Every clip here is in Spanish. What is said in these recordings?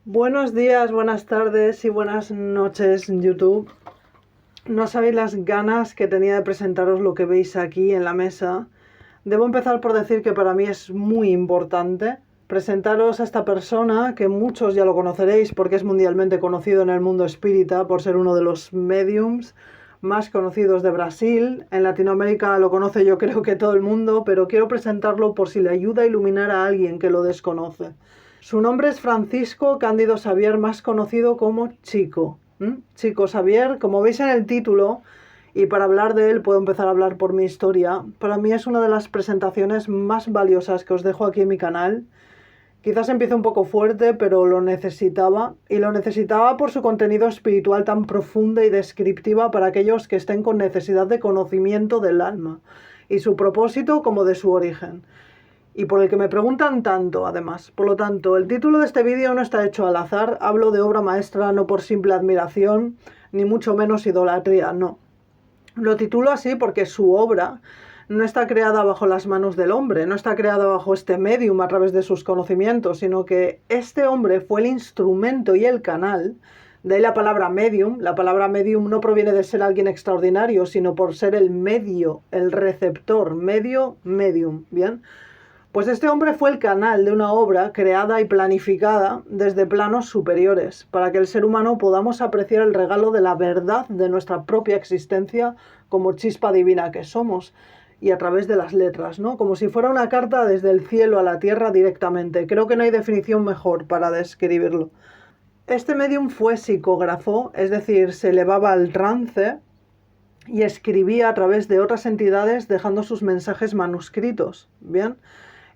Buenos días, buenas tardes y buenas noches, YouTube. No sabéis las ganas que tenía de presentaros lo que veis aquí en la mesa. Debo empezar por decir que para mí es muy importante presentaros a esta persona, que muchos ya lo conoceréis porque es mundialmente conocido en el mundo espírita por ser uno de los mediums más conocidos de Brasil. En Latinoamérica lo conoce yo creo que todo el mundo, pero quiero presentarlo por si le ayuda a iluminar a alguien que lo desconoce. Su nombre es Francisco Cándido Xavier, más conocido como Chico. Chico Xavier, como veis en el título, y para hablar de él puedo empezar a hablar por mi historia. Para mí es una de las presentaciones más valiosas que os dejo aquí en mi canal. Quizás empiece un poco fuerte, pero lo necesitaba. Y lo necesitaba por su contenido espiritual tan profunda y descriptiva para aquellos que estén con necesidad de conocimiento del alma. Y su propósito como de su origen. Y por el que me preguntan tanto, además. Por lo tanto, el título de este vídeo no está hecho al azar. Hablo de obra maestra no por simple admiración, ni mucho menos idolatría, no. Lo titulo así porque su obra no está creada bajo las manos del hombre, no está creada bajo este medium a través de sus conocimientos, sino que este hombre fue el instrumento y el canal. De ahí la palabra medium. La palabra medium no proviene de ser alguien extraordinario, sino por ser el medio, el receptor, medio, medium, ¿bien? Pues este hombre fue el canal de una obra creada y planificada desde planos superiores, para que el ser humano podamos apreciar el regalo de la verdad de nuestra propia existencia como chispa divina que somos, y a través de las letras, ¿no? Como si fuera una carta desde el cielo a la tierra directamente. Creo que no hay definición mejor para describirlo. Este medium fue psicógrafo, es decir, se elevaba al trance y escribía a través de otras entidades dejando sus mensajes manuscritos, ¿bien?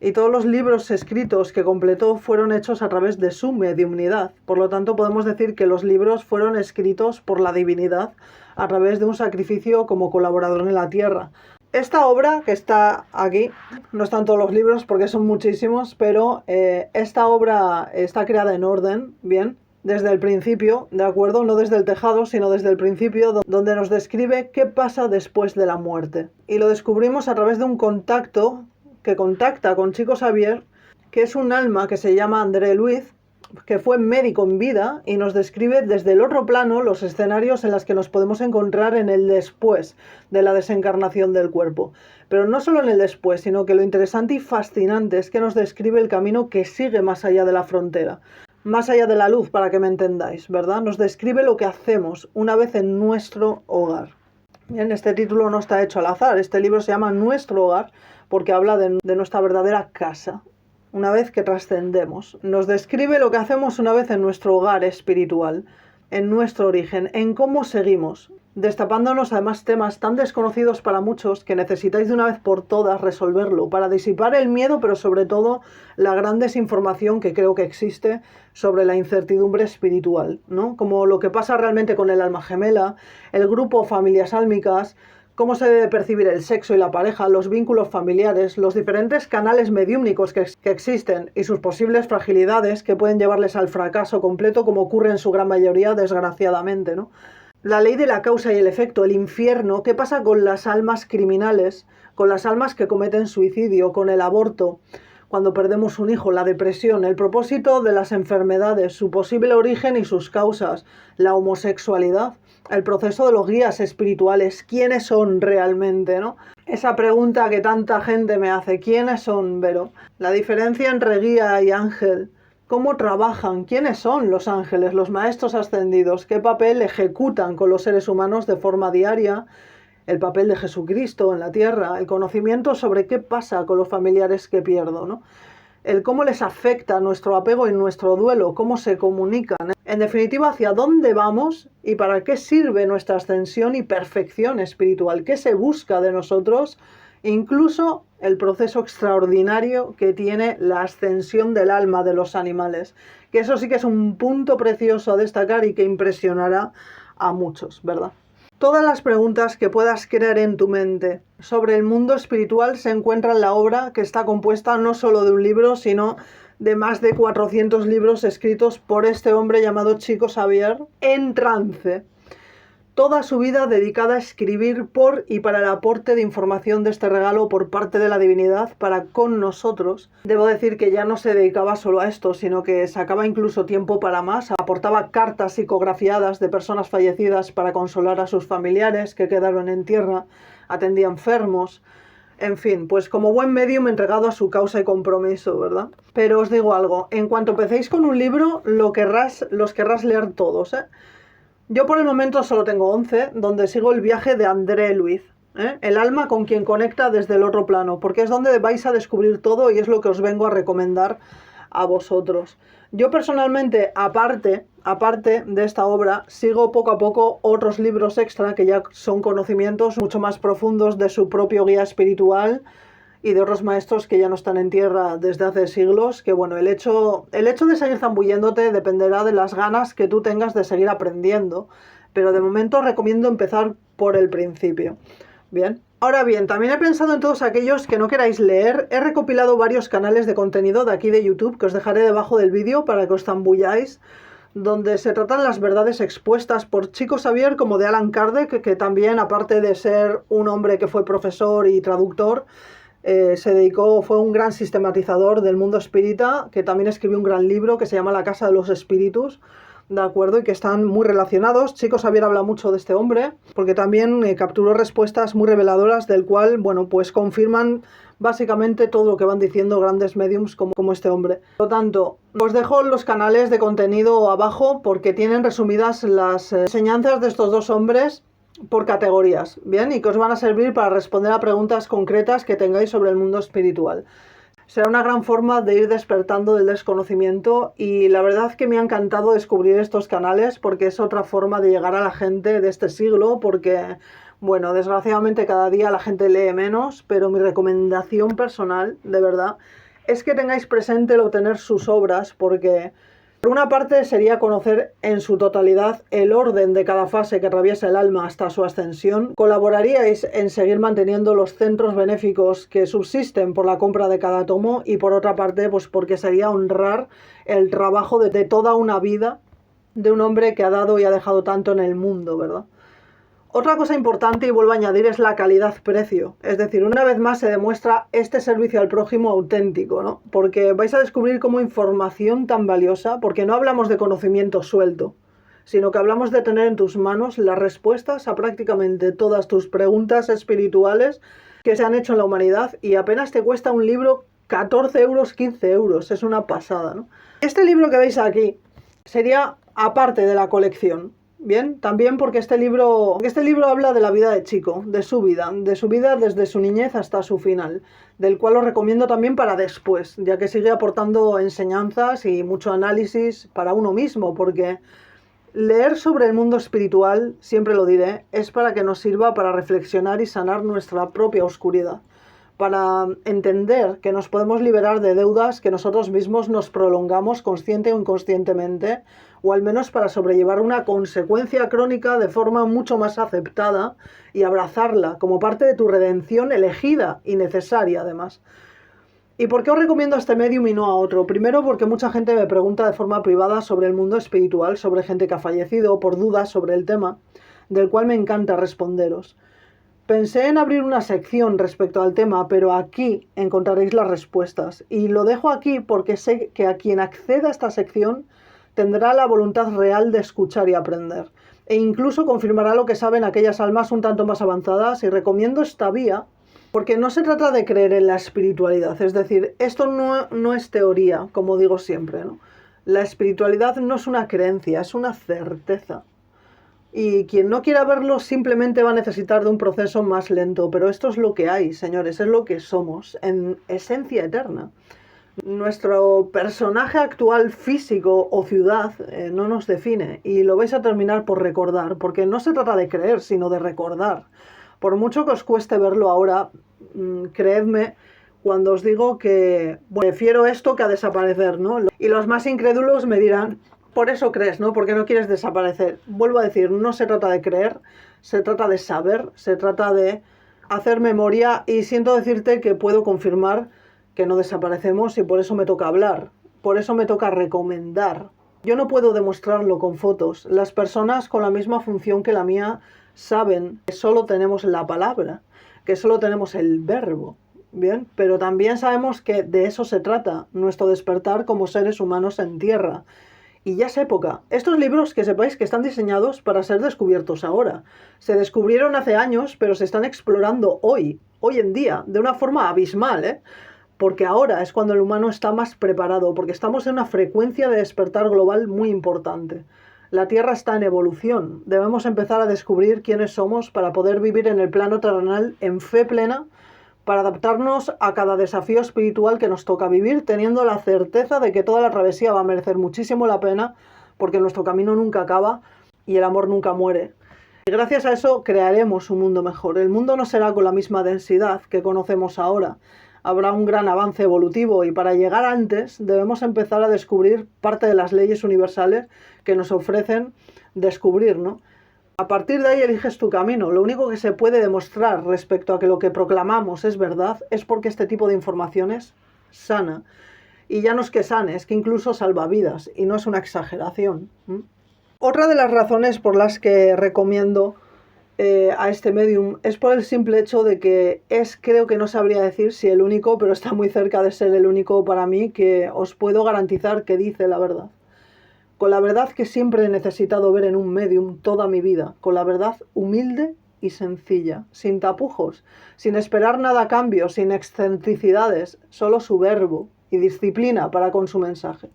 Y todos los libros escritos que completó fueron hechos a través de su mediumnidad. Por lo tanto, podemos decir que los libros fueron escritos por la divinidad a través de un sacrificio como colaborador en la tierra. Esta obra que está aquí, no están todos los libros porque son muchísimos, pero esta obra está creada en orden, ¿bien? Desde el principio, ¿de acuerdo? No desde el tejado, sino desde el principio, donde nos describe qué pasa después de la muerte. Y lo descubrimos a través de un contacto que contacta con Chico Xavier, que es un alma que se llama André Luiz, que fue médico en vida y nos describe desde el otro plano los escenarios en los que nos podemos encontrar en el después de la desencarnación del cuerpo. Pero no solo en el después, sino que lo interesante y fascinante es que nos describe el camino que sigue más allá de la frontera, más allá de la luz, para que me entendáis, ¿verdad? Nos describe lo que hacemos una vez en nuestro hogar. Bien, este título no está hecho al azar. Este libro se llama Nuestro Hogar porque habla de nuestra verdadera casa, una vez que trascendemos. Nos describe lo que hacemos una vez en nuestro hogar espiritual, en nuestro origen, en cómo seguimos, destapándonos además temas tan desconocidos para muchos que necesitáis de una vez por todas resolverlo, para disipar el miedo, pero sobre todo la gran desinformación que creo que existe sobre la incertidumbre espiritual, ¿no? Como lo que pasa realmente con el alma gemela, el grupo familias álmicas, cómo se debe percibir el sexo y la pareja, los vínculos familiares, los diferentes canales mediúmnicos que existen y sus posibles fragilidades que pueden llevarles al fracaso completo, como ocurre en su gran mayoría, desgraciadamente, ¿no? La ley de la causa y el efecto, el infierno, qué pasa con las almas criminales, con las almas que cometen suicidio, con el aborto, cuando perdemos un hijo, la depresión, el propósito de las enfermedades, su posible origen y sus causas, la homosexualidad, el proceso de los guías espirituales, quiénes son realmente, ¿no? Esa pregunta que tanta gente me hace, ¿quiénes son, Vero? La diferencia entre guía y ángel, ¿cómo trabajan? ¿Quiénes son los ángeles, los maestros ascendidos? ¿Qué papel ejecutan con los seres humanos de forma diaria? El papel de Jesucristo en la tierra, el conocimiento sobre qué pasa con los familiares que pierdo, ¿no? El cómo les afecta nuestro apego y nuestro duelo, cómo se comunican. En definitiva, hacia dónde vamos y para qué sirve nuestra ascensión y perfección espiritual, qué se busca de nosotros, incluso el proceso extraordinario que tiene la ascensión del alma de los animales, que eso sí que es un punto precioso a destacar y que impresionará a muchos, ¿verdad? Todas las preguntas que puedas crear en tu mente sobre el mundo espiritual se encuentran en la obra, que está compuesta no solo de un libro, sino de más de 400 libros escritos por este hombre llamado Chico Xavier en trance. toda su vida dedicada a escribir por y para el aporte de información de este regalo por parte de la divinidad para con nosotros. Debo decir que ya no se dedicaba solo a esto, sino que sacaba incluso tiempo para más, aportaba cartas psicografiadas de personas fallecidas para consolar a sus familiares que quedaron en tierra, atendía enfermos. En fin, pues como buen medium entregado a su causa y compromiso, ¿verdad? Pero os digo algo, en cuanto empecéis con un libro, los querrás leer todos, ¿eh? Yo por el momento solo tengo 11, donde sigo el viaje de André Luiz, ¿eh? El alma con quien conecta desde el otro plano, porque es donde vais a descubrir todo y es lo que os vengo a recomendar a vosotros. Yo personalmente, aparte de esta obra, sigo poco a poco otros libros extra que ya son conocimientos mucho más profundos de su propio guía espiritual y de otros maestros que ya no están en tierra desde hace siglos, que bueno, el hecho de seguir zambulléndote dependerá de las ganas que tú tengas de seguir aprendiendo, pero de momento recomiendo empezar por el principio. Bien. Ahora bien, también he pensado en todos aquellos que no queráis leer. He recopilado varios canales de contenido de aquí de YouTube que os dejaré debajo del vídeo para que os zambulláis, donde se tratan las verdades expuestas por Chico Xavier como de Allan Kardec, que también, aparte de ser un hombre que fue profesor y traductor, fue un gran sistematizador del mundo espírita, que también escribió un gran libro que se llama La Casa de los Espíritus, ¿de acuerdo? Y que están muy relacionados. Chico Xavier habla mucho de este hombre, porque también capturó respuestas muy reveladoras, del cual, bueno, pues confirman básicamente todo lo que van diciendo grandes mediums como este hombre. Por lo tanto, os dejo los canales de contenido abajo, porque tienen resumidas las enseñanzas de estos dos hombres por categorías, ¿bien? Y que os van a servir para responder a preguntas concretas que tengáis sobre el mundo espiritual. Será una gran forma de ir despertando del desconocimiento y la verdad que me ha encantado descubrir estos canales porque es otra forma de llegar a la gente de este siglo, porque, bueno, desgraciadamente cada día la gente lee menos, pero mi recomendación personal, de verdad, es que tengáis presente el obtener sus obras, porque por una parte sería conocer en su totalidad el orden de cada fase que atraviesa el alma hasta su ascensión. Colaboraríais en seguir manteniendo los centros benéficos que subsisten por la compra de cada tomo y por otra parte, pues porque sería honrar el trabajo de toda una vida de un hombre que ha dado y ha dejado tanto en el mundo, ¿verdad? Otra cosa importante, y vuelvo a añadir, es la calidad-precio. Es decir, una vez más se demuestra este servicio al prójimo auténtico, ¿no? Porque vais a descubrir cómo información tan valiosa, porque no hablamos de conocimiento suelto, sino que hablamos de tener en tus manos las respuestas a prácticamente todas tus preguntas espirituales que se han hecho en la humanidad, y apenas te cuesta un libro 14 euros, 15 euros. Es una pasada, ¿no? Este libro que veis aquí sería aparte de la colección. Bien, también porque este libro habla de la vida de Chico, de su vida desde su niñez hasta su final, del cual os recomiendo también para después, ya que sigue aportando enseñanzas y mucho análisis para uno mismo, porque leer sobre el mundo espiritual, siempre lo diré, es para que nos sirva para reflexionar y sanar nuestra propia oscuridad, para entender que nos podemos liberar de deudas que nosotros mismos nos prolongamos consciente o inconscientemente, o al menos para sobrellevar una consecuencia crónica de forma mucho más aceptada y abrazarla como parte de tu redención elegida y necesaria además. ¿Y por qué os recomiendo a este medium y no a otro? Primero porque mucha gente me pregunta de forma privada sobre el mundo espiritual, sobre gente que ha fallecido, por dudas sobre el tema, del cual me encanta responderos. Pensé en abrir una sección respecto al tema, pero aquí encontraréis las respuestas. Y lo dejo aquí porque sé que a quien acceda a esta sección tendrá la voluntad real de escuchar y aprender. E incluso confirmará lo que saben aquellas almas un tanto más avanzadas, y recomiendo esta vía porque no se trata de creer en la espiritualidad. Es decir, esto no es teoría, como digo siempre, ¿no? La espiritualidad no es una creencia, es una certeza. Y quien no quiera verlo simplemente va a necesitar de un proceso más lento, pero esto es lo que hay, señores, es lo que somos, en esencia eterna. Nuestro personaje actual físico o ciudad no nos define, y lo vais a terminar por recordar, porque no se trata de creer, sino de recordar. Por mucho que os cueste verlo ahora, creedme cuando os digo que prefiero esto que a desaparecer, ¿no? Y los más incrédulos me dirán: por eso crees, ¿no? Porque no quieres desaparecer. Vuelvo a decir, no se trata de creer, se trata de saber, se trata de hacer memoria, y siento decirte que puedo confirmar que no desaparecemos, y por eso me toca hablar, por eso me toca recomendar, Yo no puedo demostrarlo con fotos. Las personas con la misma función que la mía saben que solo tenemos la palabra, que solo tenemos el verbo, ¿bien? Pero también sabemos que de eso se trata, nuestro despertar como seres humanos en tierra. Y ya es época. Estos libros, que sepáis que están diseñados para ser descubiertos ahora. Se descubrieron hace años, pero se están explorando hoy en día, de una forma abismal, ¿eh? Porque ahora es cuando el humano está más preparado, porque estamos en una frecuencia de despertar global muy importante. La Tierra está en evolución. Debemos empezar a descubrir quiénes somos para poder vivir en el plano terrenal en fe plena, para adaptarnos a cada desafío espiritual que nos toca vivir, teniendo la certeza de que toda la travesía va a merecer muchísimo la pena, porque nuestro camino nunca acaba y el amor nunca muere. Y gracias a eso crearemos un mundo mejor. El mundo no será con la misma densidad que conocemos ahora. Habrá un gran avance evolutivo y para llegar antes debemos empezar a descubrir parte de las leyes universales que nos ofrecen descubrir, ¿no? A partir de ahí eliges tu camino. Lo único que se puede demostrar respecto a que lo que proclamamos es verdad es porque este tipo de informaciones sana. Y ya no es que sane, es que incluso salva vidas y no es una exageración. Otra de las razones por las que recomiendo a este medium es por el simple hecho de que creo que no sabría decir si el único, pero está muy cerca de ser el único para mí, que os puedo garantizar que dice la verdad. Con la verdad que siempre he necesitado ver en un medium toda mi vida, con la verdad humilde y sencilla, sin tapujos, sin esperar nada a cambio, sin excentricidades, solo su verbo y disciplina para con su mensaje.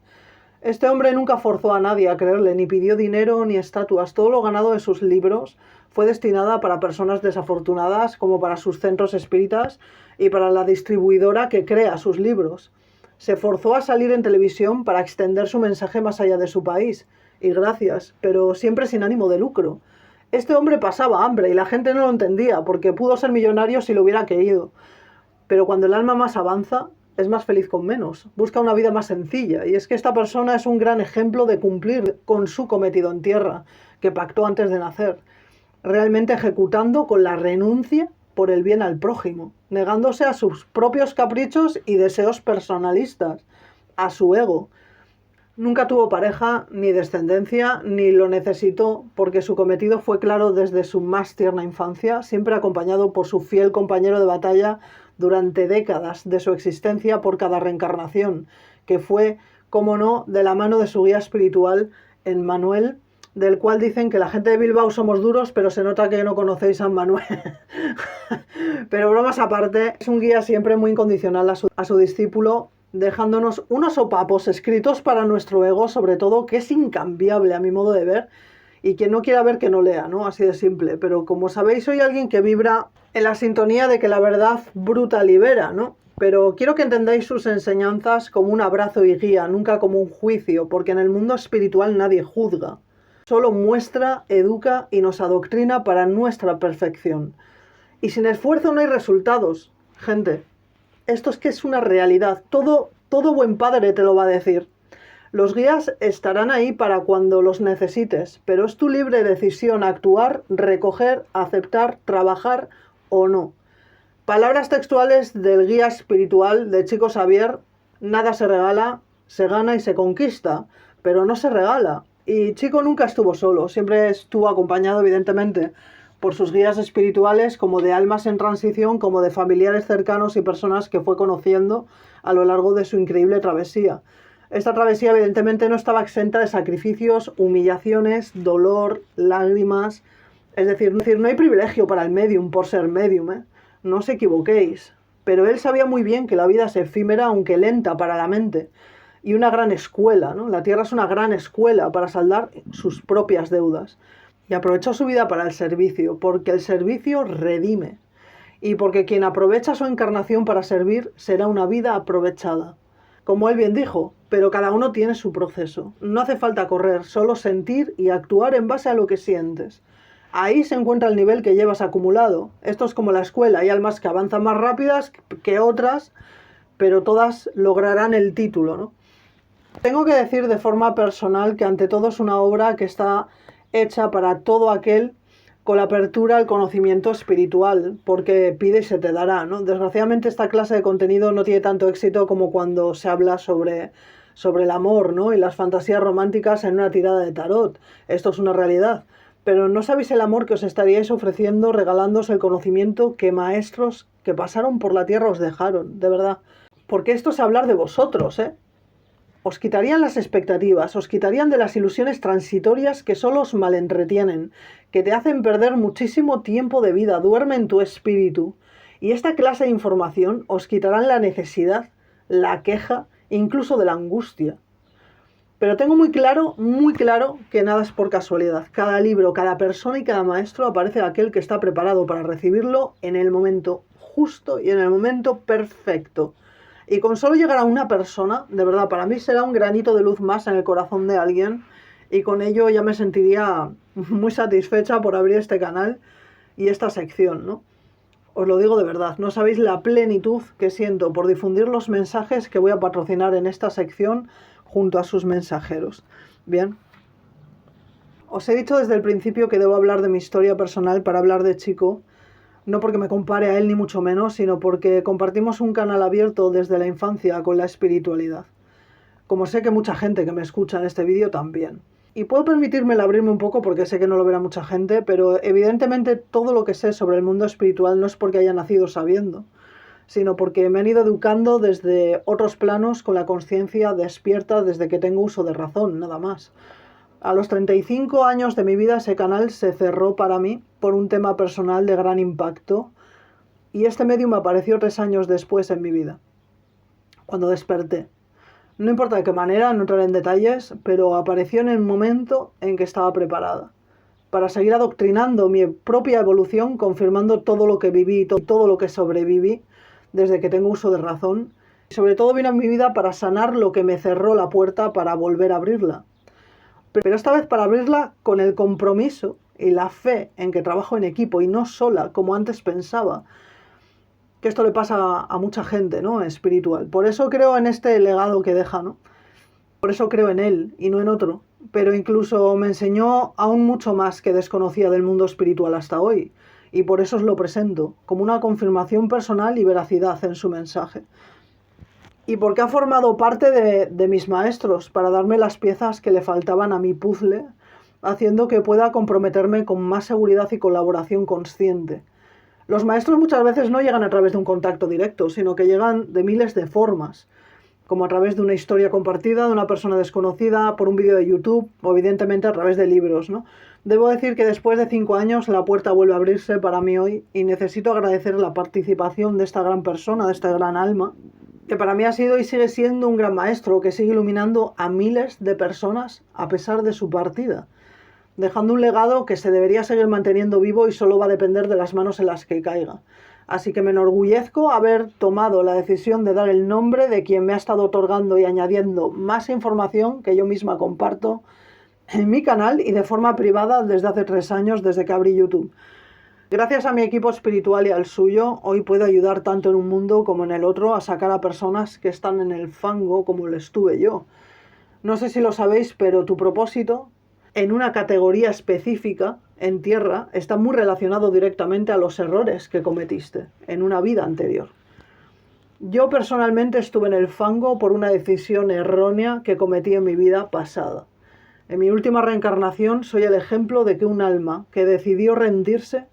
Este hombre nunca forzó a nadie a creerle, ni pidió dinero ni estatuas. Todo lo ganado de sus libros fue destinada para personas desafortunadas, como para sus centros espíritas y para la distribuidora que crea sus libros. Se forzó a salir en televisión para extender su mensaje más allá de su país. Y gracias, pero siempre sin ánimo de lucro. Este hombre pasaba hambre y la gente no lo entendía, porque pudo ser millonario si lo hubiera querido. Pero cuando el alma más avanza, es más feliz con menos. Busca una vida más sencilla. Y es que esta persona es un gran ejemplo de cumplir con su cometido en tierra, que pactó antes de nacer. Realmente ejecutando con la renuncia por el bien al prójimo, negándose a sus propios caprichos y deseos personalistas, a su ego. Nunca tuvo pareja, ni descendencia, ni lo necesitó, porque su cometido fue claro desde su más tierna infancia, siempre acompañado por su fiel compañero de batalla durante décadas de su existencia por cada reencarnación, que fue, como no, de la mano de su guía espiritual, en Manuel, del cual dicen que la gente de Bilbao somos duros, pero se nota que no conocéis a Manuel. Pero bromas aparte, es un guía siempre muy incondicional a su discípulo, dejándonos unos sopapos escritos para nuestro ego, sobre todo, que es incambiable a mi modo de ver, y quien no quiera ver que no lea, ¿no? Así de simple. Pero como sabéis, soy alguien que vibra en la sintonía de que la verdad bruta libera, ¿no? Pero quiero que entendáis sus enseñanzas como un abrazo y guía, nunca como un juicio, porque en el mundo espiritual nadie juzga. Solo muestra, educa y nos adoctrina para nuestra perfección. Y sin esfuerzo no hay resultados, gente. Esto es que es una realidad. Todo buen padre te lo va a decir. Los guías estarán ahí para cuando los necesites, pero es tu libre decisión actuar, recoger, aceptar, trabajar o no. Palabras textuales del guía espiritual de Chico Xavier: nada se regala, se gana y se conquista, pero no se regala. Y Chico nunca estuvo solo, siempre estuvo acompañado, evidentemente, por sus guías espirituales, como de almas en transición, como de familiares cercanos y personas que fue conociendo a lo largo de su increíble travesía. Esta travesía evidentemente no estaba exenta de sacrificios, humillaciones, dolor, lágrimas. Es decir, no hay privilegio para el medium por ser medium, ¿eh? No os equivoquéis. Pero él sabía muy bien que la vida es efímera, aunque lenta para la mente. Y una gran escuela, ¿no? La Tierra es una gran escuela para saldar sus propias deudas. Y aprovechó su vida para el servicio, porque el servicio redime. Y porque quien aprovecha su encarnación para servir será una vida aprovechada. Como él bien dijo, pero cada uno tiene su proceso. No hace falta correr, solo sentir y actuar en base a lo que sientes. Ahí se encuentra el nivel que llevas acumulado. Esto es como la escuela, hay almas que avanzan más rápidas que otras, pero todas lograrán el título, ¿no? Tengo que decir de forma personal que ante todo es una obra que está hecha para todo aquel con la apertura al conocimiento espiritual, porque pide y se te dará, ¿no? Desgraciadamente esta clase de contenido no tiene tanto éxito como cuando se habla sobre sobre el amor, ¿no? Y las fantasías románticas en una tirada de tarot. Esto es una realidad. Pero no sabéis el amor que os estaríais ofreciendo regalándoos el conocimiento que maestros que pasaron por la tierra os dejaron, de verdad. Porque esto es hablar de vosotros, ¿eh? Os quitarían las expectativas, os quitarían de las ilusiones transitorias que solo os malentretienen, que te hacen perder muchísimo tiempo de vida, duermen tu espíritu. Y esta clase de información os quitarán la necesidad, la queja, incluso de la angustia. Pero tengo muy claro que nada es por casualidad. Cada libro, cada persona y cada maestro aparece aquel que está preparado para recibirlo en el momento justo y en el momento perfecto. Y con solo llegar a una persona, de verdad, para mí será un granito de luz más en el corazón de alguien y con ello ya me sentiría muy satisfecha por abrir este canal y esta sección, ¿no? Os lo digo de verdad, no sabéis la plenitud que siento por difundir los mensajes que voy a patrocinar en esta sección junto a sus mensajeros. Bien, os he dicho desde el principio que debo hablar de mi historia personal para hablar de Chico, no porque me compare a él ni mucho menos, sino porque compartimos un canal abierto desde la infancia con la espiritualidad. Como sé que mucha gente que me escucha en este vídeo también. Y puedo permitirme el abrirme un poco porque sé que no lo verá mucha gente, pero evidentemente todo lo que sé sobre el mundo espiritual no es porque haya nacido sabiendo, sino porque me han ido educando desde otros planos con la conciencia despierta desde que tengo uso de razón, nada más. A los 35 años de mi vida ese canal se cerró para mí por un tema personal de gran impacto y este medio me apareció 3 años después en mi vida, cuando desperté. No importa de qué manera, no entraré en detalles, pero apareció en el momento en que estaba preparada para seguir adoctrinando mi propia evolución, confirmando todo lo que viví y todo lo que sobreviví desde que tengo uso de razón. Y sobre todo vino a mi vida para sanar lo que me cerró la puerta para volver a abrirla. Pero esta vez para abrirla con el compromiso y la fe en que trabajo en equipo y no sola, como antes pensaba. Que esto le pasa a mucha gente, ¿no? Espiritual. Por eso creo en este legado que deja, ¿no? Por eso creo en él y no en otro. Pero incluso me enseñó aún mucho más que desconocía del mundo espiritual hasta hoy. Y por eso os lo presento, como una confirmación personal y veracidad en su mensaje. Y porque ha formado parte de mis maestros para darme las piezas que le faltaban a mi puzzle, haciendo que pueda comprometerme con más seguridad y colaboración consciente. Los maestros muchas veces no llegan a través de un contacto directo, sino que llegan de miles de formas, como a través de una historia compartida, de una persona desconocida, por un vídeo de YouTube, o evidentemente a través de libros, ¿no? Debo decir que después de 5 años la puerta vuelve a abrirse para mí hoy y necesito agradecer la participación de esta gran persona, de esta gran alma, que para mí ha sido y sigue siendo un gran maestro que sigue iluminando a miles de personas a pesar de su partida, dejando un legado que se debería seguir manteniendo vivo y solo va a depender de las manos en las que caiga. Así que me enorgullezco haber tomado la decisión de dar el nombre de quien me ha estado otorgando y añadiendo más información que yo misma comparto en mi canal y de forma privada desde hace 3 años, desde que abrí YouTube. Gracias a mi equipo espiritual y al suyo, hoy puedo ayudar tanto en un mundo como en el otro a sacar a personas que están en el fango como lo estuve yo. No sé si lo sabéis, pero tu propósito en una categoría específica en tierra está muy relacionado directamente a los errores que cometiste en una vida anterior. Yo personalmente estuve en el fango por una decisión errónea que cometí en mi vida pasada. En mi última reencarnación soy el ejemplo de que un alma que decidió rendirse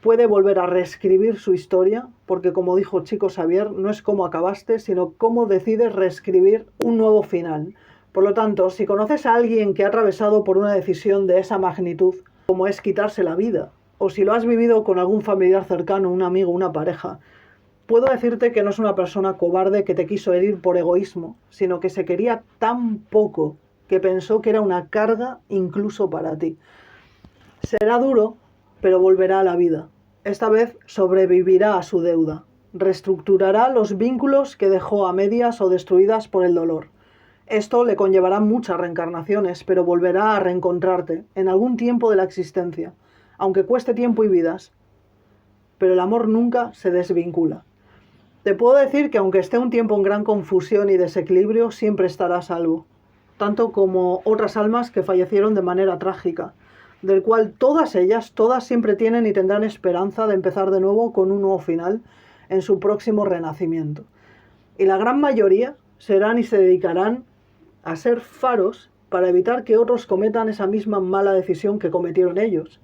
puede volver a reescribir su historia, porque como dijo Chico Xavier, no es cómo acabaste, sino cómo decides reescribir un nuevo final. Por lo tanto, si conoces a alguien que ha atravesado por una decisión de esa magnitud, como es quitarse la vida, o si lo has vivido con algún familiar cercano, un amigo, una pareja, puedo decirte que no es una persona cobarde que te quiso herir por egoísmo, sino que se quería tan poco que pensó que era una carga incluso para ti. Será duro, pero volverá a la vida. Esta vez sobrevivirá a su deuda. Reestructurará los vínculos que dejó a medias o destruidas por el dolor. Esto le conllevará muchas reencarnaciones, pero volverá a reencontrarte en algún tiempo de la existencia, aunque cueste tiempo y vidas. Pero el amor nunca se desvincula. Te puedo decir que aunque esté un tiempo en gran confusión y desequilibrio, siempre estará a salvo, tanto como otras almas que fallecieron de manera trágica, del cual todas ellas, todas siempre tienen y tendrán esperanza de empezar de nuevo con un nuevo final en su próximo renacimiento. Y la gran mayoría serán y se dedicarán a ser faros para evitar que otros cometan esa misma mala decisión que cometieron ellos.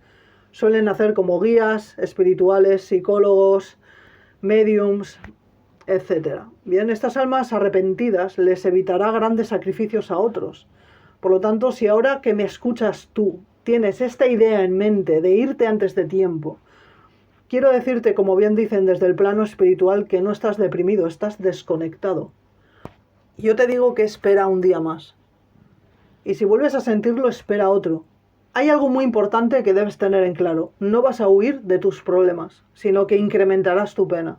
Suelen hacer como guías espirituales, psicólogos, mediums, etc. Bien, estas almas arrepentidas les evitará grandes sacrificios a otros. Por lo tanto, si ahora que me escuchas tú tienes esta idea en mente de irte antes de tiempo, quiero decirte, como bien dicen desde el plano espiritual, que no estás deprimido, estás desconectado. Yo te digo que espera un día más. Y si vuelves a sentirlo, espera otro. Hay algo muy importante que debes tener en claro. No vas a huir de tus problemas, sino que incrementarás tu pena.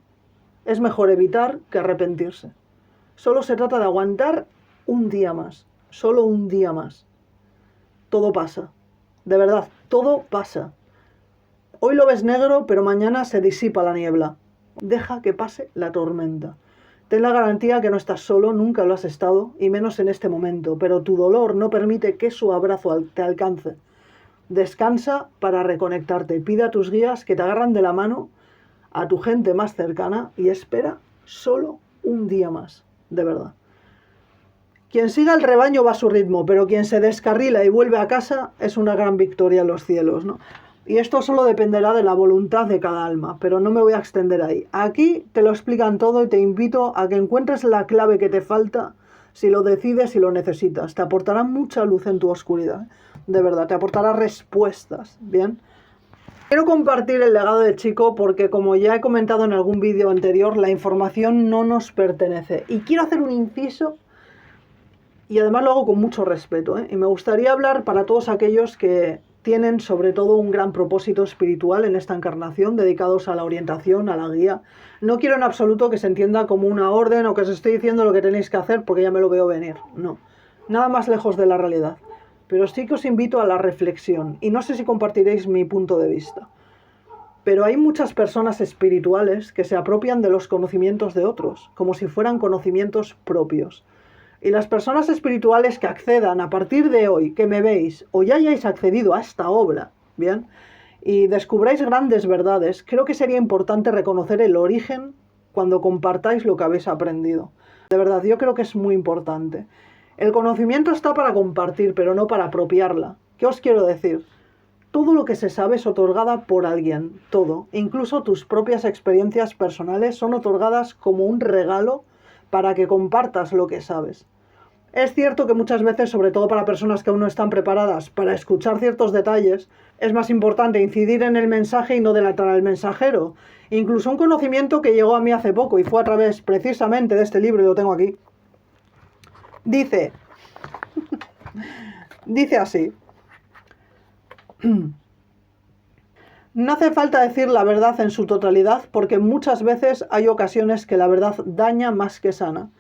Es mejor evitar que arrepentirse. Solo se trata de aguantar un día más. Solo un día más. Todo pasa. De verdad, todo pasa. Hoy lo ves negro, pero mañana se disipa la niebla. Deja que pase la tormenta. Ten la garantía que no estás solo, nunca lo has estado, y menos en este momento, pero tu dolor no permite que su abrazo te alcance. Descansa para reconectarte. Pide a tus guías que te agarran de la mano, a tu gente más cercana, y espera solo un día más, de verdad. Quien siga el rebaño va a su ritmo, pero quien se descarrila y vuelve a casa es una gran victoria en los cielos, ¿no? Y esto solo dependerá de la voluntad de cada alma, pero no me voy a extender ahí. Aquí te lo explican todo y te invito a que encuentres la clave que te falta si lo decides y lo necesitas. Te aportará mucha luz en tu oscuridad, de verdad, te aportará respuestas, ¿bien? Quiero compartir el legado de Chico porque, como ya he comentado en algún vídeo anterior, la información no nos pertenece. Y quiero hacer un inciso, y además lo hago con mucho respeto, ¿eh? Y me gustaría hablar para todos aquellos que tienen sobre todo un gran propósito espiritual en esta encarnación, dedicados a la orientación, a la guía. No quiero en absoluto que se entienda como una orden o que os estoy diciendo lo que tenéis que hacer porque ya me lo veo venir. No, nada más lejos de la realidad. Pero sí que os invito a la reflexión y no sé si compartiréis mi punto de vista. Pero hay muchas personas espirituales que se apropian de los conocimientos de otros, como si fueran conocimientos propios. Y las personas espirituales que accedan a partir de hoy, que me veis, o ya hayáis accedido a esta obra, ¿bien? Y descubráis grandes verdades, creo que sería importante reconocer el origen cuando compartáis lo que habéis aprendido. De verdad, yo creo que es muy importante. El conocimiento está para compartir, pero no para apropiarla. ¿Qué os quiero decir? Todo lo que se sabe es otorgada por alguien, todo. Incluso tus propias experiencias personales son otorgadas como un regalo para que compartas lo que sabes. Es cierto que muchas veces, sobre todo para personas que aún no están preparadas para escuchar ciertos detalles, es más importante incidir en el mensaje y no delatar al mensajero. Incluso un conocimiento que llegó a mí hace poco y fue a través precisamente de este libro, y lo tengo aquí. Dice así. No hace falta decir la verdad en su totalidad porque muchas veces hay ocasiones que la verdad daña más que sana.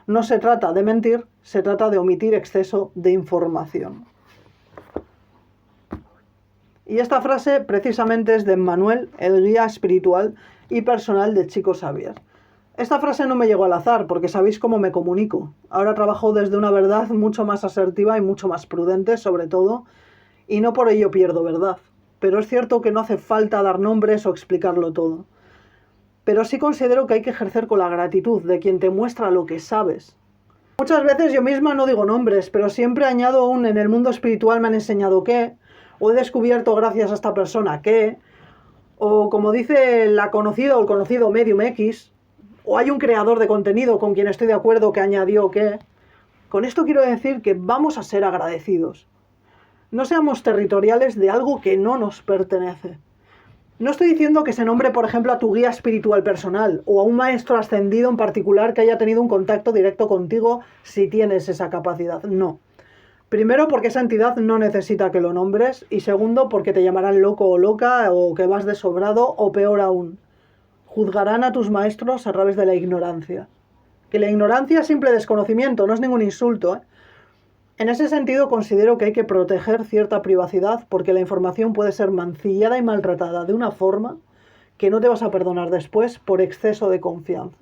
No se trata de mentir, se trata de omitir exceso de información. Y esta frase precisamente es de Manuel, el guía espiritual y personal de Chico Xavier. Esta frase no me llegó al azar porque sabéis cómo me comunico. Ahora trabajo desde una verdad mucho más asertiva y mucho más prudente sobre todo, y no por ello pierdo verdad. Pero es cierto que no hace falta dar nombres o explicarlo todo. Pero sí considero que hay que ejercer con la gratitud de quien te muestra lo que sabes. Muchas veces yo misma no digo nombres, pero siempre añado un en el mundo espiritual me han enseñado que, o he descubierto gracias a esta persona que, o como dice la conocida o el conocido Medium X, o hay un creador de contenido con quien estoy de acuerdo que añadió que. Con esto quiero decir que vamos a ser agradecidos. No seamos territoriales de algo que no nos pertenece. No estoy diciendo que se nombre, por ejemplo, a tu guía espiritual personal o a un maestro ascendido en particular que haya tenido un contacto directo contigo si tienes esa capacidad. No. Primero, porque esa entidad no necesita que lo nombres, y segundo, porque te llamarán loco o loca o que vas de sobrado, o peor aún, juzgarán a tus maestros a través de la ignorancia. Que la ignorancia es simple desconocimiento, no es ningún insulto, ¿eh? En ese sentido considero que hay que proteger cierta privacidad porque la información puede ser mancillada y maltratada de una forma que no te vas a perdonar después por exceso de confianza.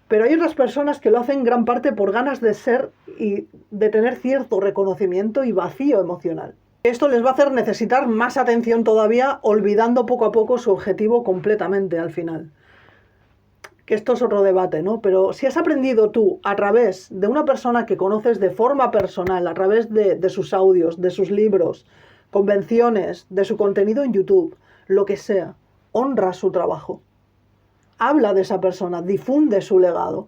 Pero hay otras personas que lo hacen gran parte por ganas de ser y de tener cierto reconocimiento y vacío emocional. Esto les va a hacer necesitar más atención todavía, olvidando poco a poco su objetivo completamente al final. que esto es otro debate, ¿no? Pero si has aprendido tú a través de una persona que conoces de forma personal, a través de sus audios, de sus libros, convenciones, de su contenido en YouTube, lo que sea, honra su trabajo. Habla de esa persona, difunde su legado.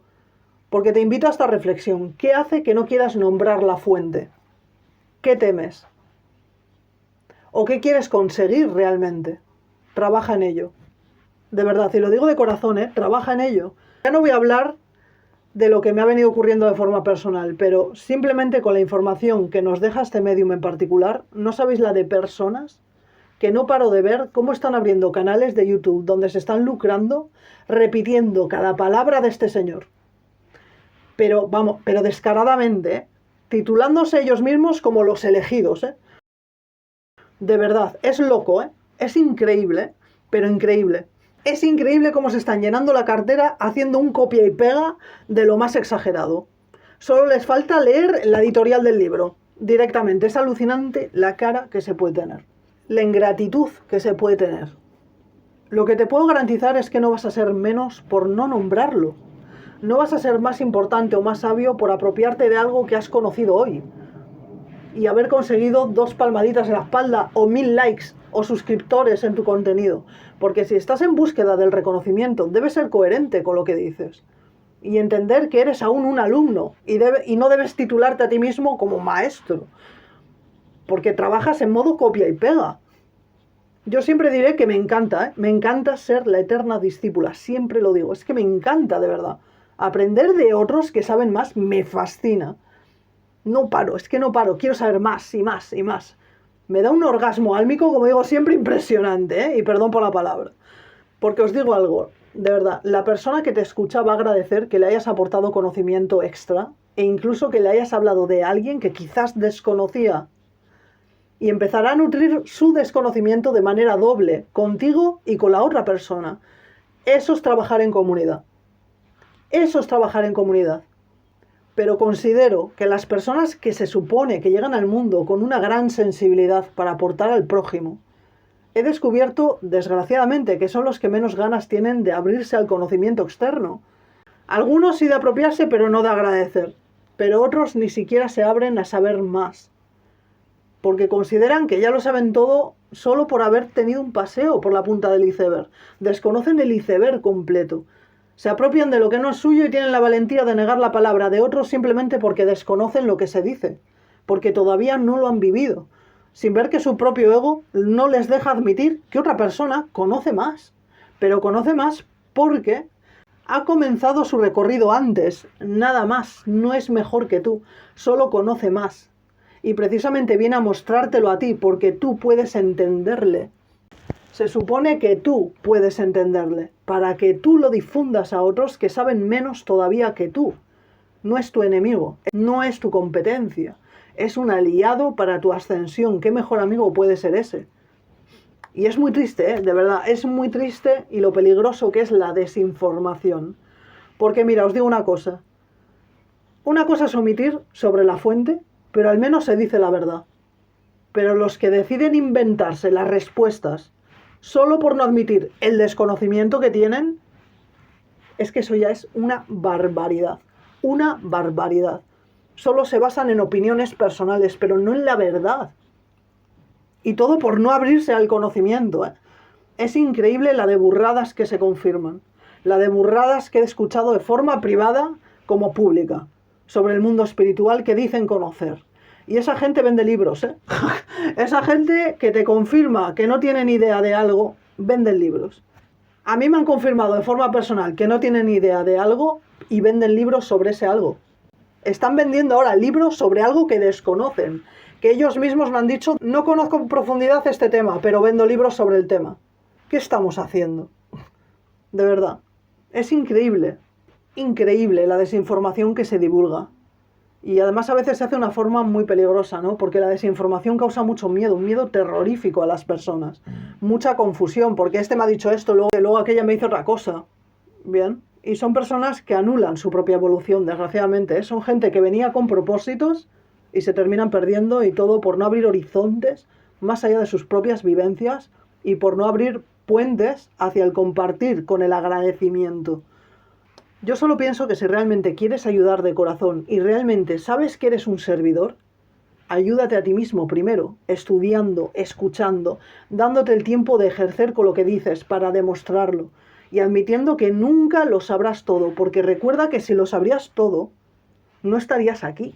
Porque te invito a esta reflexión. ¿Qué hace que no quieras nombrar la fuente? ¿Qué temes? ¿O qué quieres conseguir realmente? Trabaja en ello. De verdad, y lo digo de corazón, trabaja en ello. Ya no voy a hablar de lo que me ha venido ocurriendo de forma personal, pero simplemente con la información que nos deja este medium en particular, no sabéis la de personas que no paro de ver cómo están abriendo canales de YouTube donde se están lucrando repitiendo cada palabra de este señor. Pero vamos, pero descaradamente, titulándose ellos mismos como los elegidos, De verdad, es loco, Es increíble, pero increíble. Es increíble cómo se están llenando la cartera haciendo un copia y pega de lo más exagerado. Solo les falta leer la editorial del libro directamente. Es alucinante la cara que se puede tener, la ingratitud que se puede tener. Lo que te puedo garantizar es que no vas a ser menos por no nombrarlo. No vas a ser más importante o más sabio por apropiarte de algo que has conocido hoy y haber conseguido 2 palmaditas en la espalda o 1000 likes o suscriptores en tu contenido. Porque si estás en búsqueda del reconocimiento, debes ser coherente con lo que dices y entender que eres aún un alumno y no debes titularte a ti mismo como maestro, porque trabajas en modo copia y pega. Yo siempre diré que me encanta, me encanta ser la eterna discípula, siempre lo digo, es que me encanta de verdad. Aprender de otros que saben más me fascina. No paro, es que no paro, quiero saber más y más y más. Me da un orgasmo álmico, como digo siempre, impresionante, y perdón por la palabra. Porque os digo algo, de verdad, la persona que te escucha va a agradecer que le hayas aportado conocimiento extra e incluso que le hayas hablado de alguien que quizás desconocía y empezará a nutrir su desconocimiento de manera doble, contigo y con la otra persona. Eso es trabajar en comunidad. Eso es trabajar en comunidad. Pero considero que las personas que se supone que llegan al mundo con una gran sensibilidad para aportar al prójimo, he descubierto, desgraciadamente, que son los que menos ganas tienen de abrirse al conocimiento externo. Algunos sí de apropiarse, pero no de agradecer. Pero otros ni siquiera se abren a saber más. Porque consideran que ya lo saben todo solo por haber tenido un paseo por la punta del iceberg. Desconocen el iceberg completo. Se apropian de lo que no es suyo y tienen la valentía de negar la palabra de otros simplemente porque desconocen lo que se dice, porque todavía no lo han vivido, sin ver que su propio ego no les deja admitir que otra persona conoce más, pero conoce más porque ha comenzado su recorrido antes, nada más, no es mejor que tú, solo conoce más. Y precisamente viene a mostrártelo a ti porque tú puedes entenderle. Se supone que tú puedes entenderle, para que tú lo difundas a otros que saben menos todavía que tú. No es tu enemigo, no es tu competencia, es un aliado para tu ascensión. ¿Qué mejor amigo puede ser ese? Y es muy triste, de verdad, es muy triste y lo peligroso que es la desinformación. Porque mira, os digo una cosa es omitir sobre la fuente, pero al menos se dice la verdad. Pero los que deciden inventarse las respuestas solo por no admitir el desconocimiento que tienen, es que eso ya es una barbaridad. Una barbaridad. Solo se basan en opiniones personales, pero no en la verdad. Y todo por no abrirse al conocimiento. Es increíble la de burradas que se confirman. La de burradas que he escuchado de forma privada como pública sobre el mundo espiritual que dicen conocer. Y esa gente vende libros, Esa gente que te confirma que no tiene ni idea de algo, venden libros. A mí me han confirmado de forma personal que no tienen ni idea de algo y venden libros sobre ese algo. Están vendiendo ahora libros sobre algo que desconocen, que ellos mismos me han dicho, no conozco en profundidad este tema, pero vendo libros sobre el tema. ¿Qué estamos haciendo? De verdad, es increíble, increíble la desinformación que se divulga. Y además a veces se hace de una forma muy peligrosa, ¿no? Porque la desinformación causa mucho miedo, un miedo terrorífico a las personas. Mucha confusión, porque este me ha dicho esto, luego aquella me dice otra cosa. Bien. Y son personas que anulan su propia evolución, desgraciadamente, Son gente que venía con propósitos y se terminan perdiendo, y todo por no abrir horizontes más allá de sus propias vivencias y por no abrir puentes hacia el compartir con el agradecimiento. Yo solo pienso que si realmente quieres ayudar de corazón y realmente sabes que eres un servidor, ayúdate a ti mismo primero, estudiando, escuchando, dándote el tiempo de ejercer con lo que dices para demostrarlo y admitiendo que nunca lo sabrás todo, porque recuerda que si lo sabrías todo, no estarías aquí.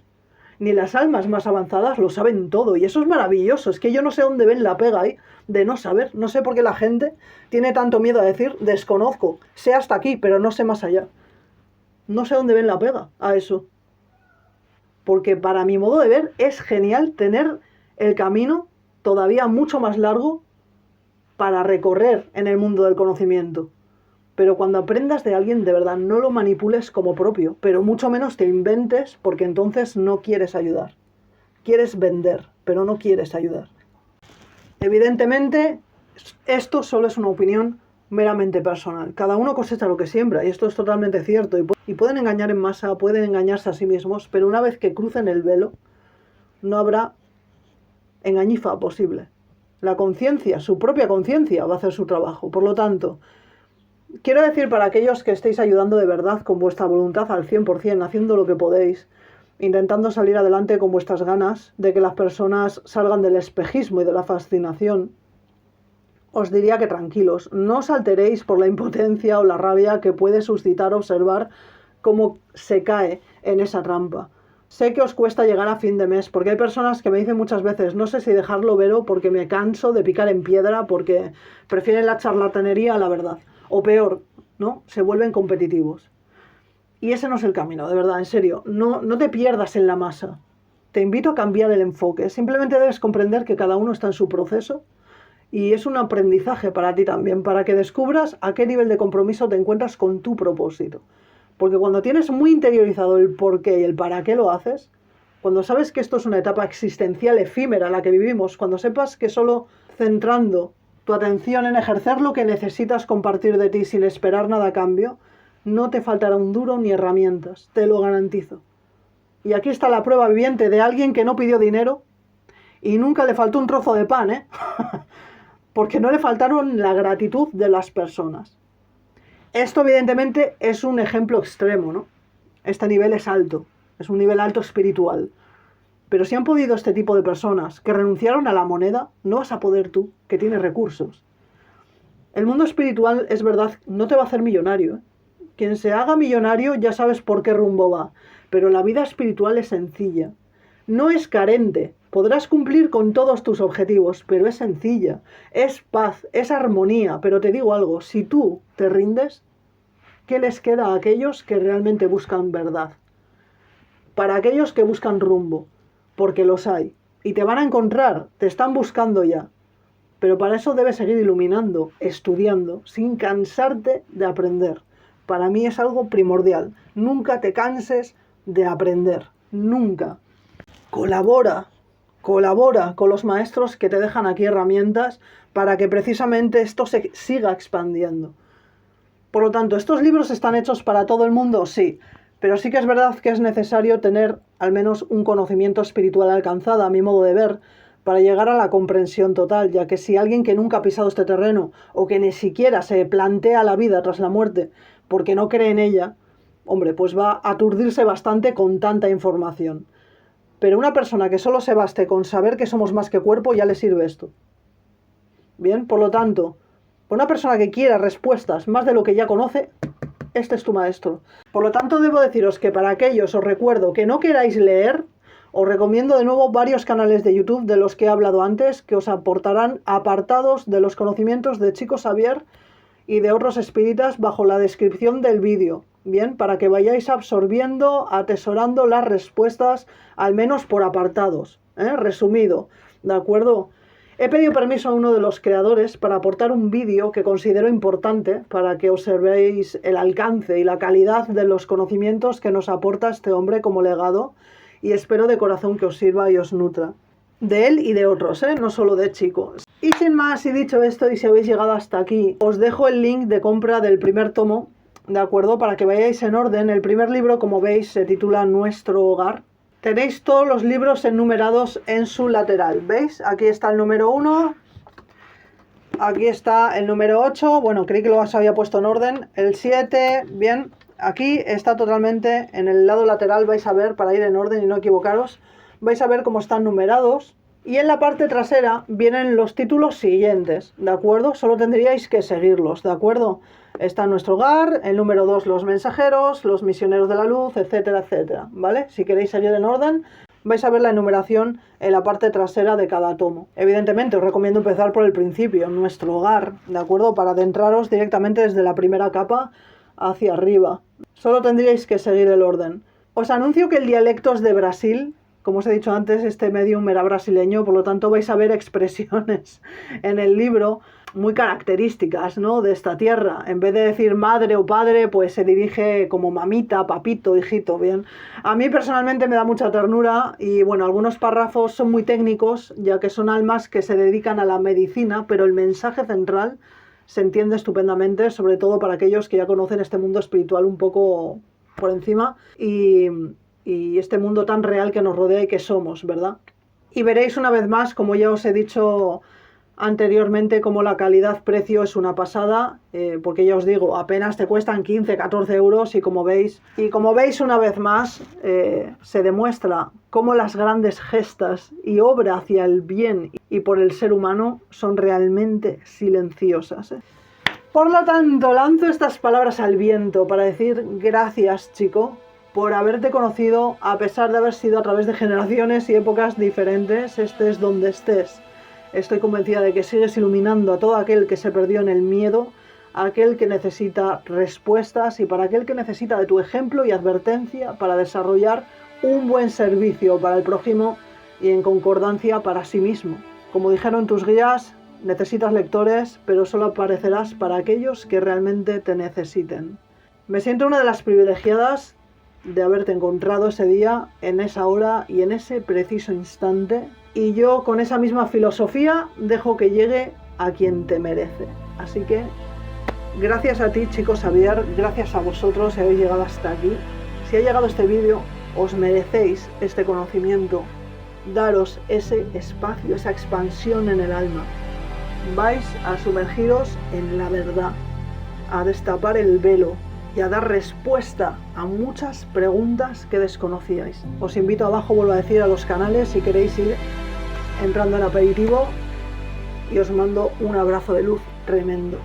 Ni las almas más avanzadas lo saben todo, y eso es maravilloso. Es que yo no sé dónde ven la pega ahí de no saber. No sé por qué la gente tiene tanto miedo a decir desconozco, sé hasta aquí, pero no sé más allá. No sé dónde ven la pega a eso. Porque para mi modo de ver es genial tener el camino todavía mucho más largo para recorrer en el mundo del conocimiento. Pero cuando aprendas de alguien, de verdad, no lo manipules como propio, pero mucho menos te inventes, porque entonces no quieres ayudar. Quieres vender, pero no quieres ayudar. Evidentemente, esto solo es una opinión meramente personal. Cada uno cosecha lo que siembra, y esto es totalmente cierto. Y pueden engañar en masa, pueden engañarse a sí mismos, pero una vez que crucen el velo, no habrá engañifa posible. La conciencia, su propia conciencia, va a hacer su trabajo. Por lo tanto, quiero decir para aquellos que estéis ayudando de verdad con vuestra voluntad al 100%, haciendo lo que podéis, intentando salir adelante con vuestras ganas de que las personas salgan del espejismo y de la fascinación, os diría que tranquilos, no os alteréis por la impotencia o la rabia que puede suscitar observar cómo se cae en esa trampa. Sé que os cuesta llegar a fin de mes, porque hay personas que me dicen muchas veces, no sé si dejarlo vero porque me canso de picar en piedra, porque prefieren la charlatanería a la verdad. O peor, ¿no? Se vuelven competitivos. Y ese no es el camino, de verdad, en serio. No te pierdas en la masa. Te invito a cambiar el enfoque. Simplemente debes comprender que cada uno está en su proceso y es un aprendizaje para ti también, para que descubras a qué nivel de compromiso te encuentras con tu propósito. Porque cuando tienes muy interiorizado el por qué y el para qué lo haces, cuando sabes que esto es una etapa existencial efímera la que vivimos, cuando sepas que solo centrando tu atención en ejercer lo que necesitas compartir de ti sin esperar nada a cambio, no te faltará un duro ni herramientas, te lo garantizo. Y aquí está la prueba viviente de alguien que no pidió dinero y nunca le faltó un trozo de pan, ¿eh? Porque no le faltaron la gratitud de las personas. Esto evidentemente es un ejemplo extremo, ¿no? Este nivel es alto, es un nivel alto espiritual. Pero si han podido este tipo de personas que renunciaron a la moneda, no vas a poder tú, que tienes recursos. El mundo espiritual, es verdad, no te va a hacer millonario, ¿eh? Quien se haga millonario ya sabes por qué rumbo va, pero la vida espiritual es sencilla. No es carente, podrás cumplir con todos tus objetivos, pero es sencilla, es paz, es armonía. Pero te digo algo, si tú te rindes, ¿qué les queda a aquellos que realmente buscan verdad? Para aquellos que buscan rumbo, porque los hay, y te van a encontrar, te están buscando ya. Pero para eso debes seguir iluminando, estudiando, sin cansarte de aprender. Para mí es algo primordial. Nunca te canses de aprender, nunca. Colabora con los maestros que te dejan aquí herramientas para que precisamente esto se siga expandiendo. Por lo tanto, ¿estos libros están hechos para todo el mundo? Sí, pero sí que es verdad que es necesario tener al menos un conocimiento espiritual alcanzado, a mi modo de ver, para llegar a la comprensión total, ya que si alguien que nunca ha pisado este terreno o que ni siquiera se plantea la vida tras la muerte porque no cree en ella, hombre, pues va a aturdirse bastante con tanta información. Pero una persona que solo se baste con saber que somos más que cuerpo, ya le sirve esto. Bien, por lo tanto, una persona que quiera respuestas más de lo que ya conoce, este es tu maestro. Por lo tanto, debo deciros que para aquellos os recuerdo que no queráis leer, os recomiendo de nuevo varios canales de YouTube de los que he hablado antes, que os aportarán apartados de los conocimientos de Chico Xavier y de otros espíritas bajo la descripción del vídeo. Bien, para que vayáis absorbiendo, atesorando las respuestas, al menos por apartados, resumido, ¿de acuerdo? He pedido permiso a uno de los creadores para aportar un vídeo que considero importante para que observéis el alcance y la calidad de los conocimientos que nos aporta este hombre como legado, y espero de corazón que os sirva y os nutra. De él y de otros, no solo de Chico. Y sin más, y dicho esto, y si habéis llegado hasta aquí, os dejo el link de compra del primer tomo, ¿de acuerdo? Para que vayáis en orden. El primer libro, como veis, se titula Nuestro Hogar. Tenéis todos los libros enumerados en su lateral, ¿veis? Aquí está el número 1, aquí está el número 8, bueno, creí que lo había puesto en orden, el 7, bien, Aquí está totalmente, en el lado lateral vais a ver, para ir en orden y no equivocaros, vais a ver cómo están numerados. Y en la parte trasera vienen los títulos siguientes, ¿de acuerdo? Solo tendríais que seguirlos, ¿de acuerdo? Está nuestro hogar, el número 2 los mensajeros, los misioneros de la luz, etcétera, etcétera, ¿vale? Si queréis seguir en orden, vais a ver la enumeración en la parte trasera de cada tomo. Evidentemente os recomiendo empezar por el principio, nuestro hogar, ¿de acuerdo? Para adentraros directamente desde la primera capa hacia arriba. Solo tendríais que seguir el orden. Os anuncio que el dialecto es de Brasil. Como os he dicho antes, este medium era brasileño, por lo tanto vais a ver expresiones en el libro muy características, ¿no?, de esta tierra. En vez de decir madre o padre, pues se dirige como mamita, papito, hijito, bien. A mí personalmente me da mucha ternura y bueno, algunos párrafos son muy técnicos, ya que son almas que se dedican a la medicina, pero el mensaje central se entiende estupendamente, sobre todo para aquellos que ya conocen este mundo espiritual un poco por encima y este mundo tan real que nos rodea y que somos, ¿verdad? Y veréis una vez más, como ya os he dicho anteriormente, como la calidad-precio es una pasada, porque ya os digo, apenas te cuestan 15, 14 euros y como veis una vez más, se demuestra cómo las grandes gestas y obra hacia el bien y por el ser humano son realmente silenciosas. Por lo tanto, lanzo estas palabras al viento para decir gracias, chico, por haberte conocido, a pesar de haber sido a través de generaciones y épocas diferentes, estés donde estés. Estoy convencida de que sigues iluminando a todo aquel que se perdió en el miedo, a aquel que necesita respuestas y para aquel que necesita de tu ejemplo y advertencia para desarrollar un buen servicio para el prójimo y en concordancia para sí mismo. Como dijeron tus guías, necesitas lectores, pero solo aparecerás para aquellos que realmente te necesiten. Me siento una de las privilegiadas de haberte encontrado ese día, en esa hora y en ese preciso instante, y yo con esa misma filosofía dejo que llegue a quien te merece. Así que gracias a ti, chico Xavier, gracias a vosotros si habéis llegado hasta aquí. Si ha llegado este vídeo, os merecéis este conocimiento. Daros ese espacio, esa expansión en el alma. Vais a sumergiros en la verdad, a destapar el velo y a dar respuesta a muchas preguntas que desconocíais. Os invito abajo, vuelvo a decir, a los canales si queréis ir entrando en aperitivo y os mando un abrazo de luz tremendo.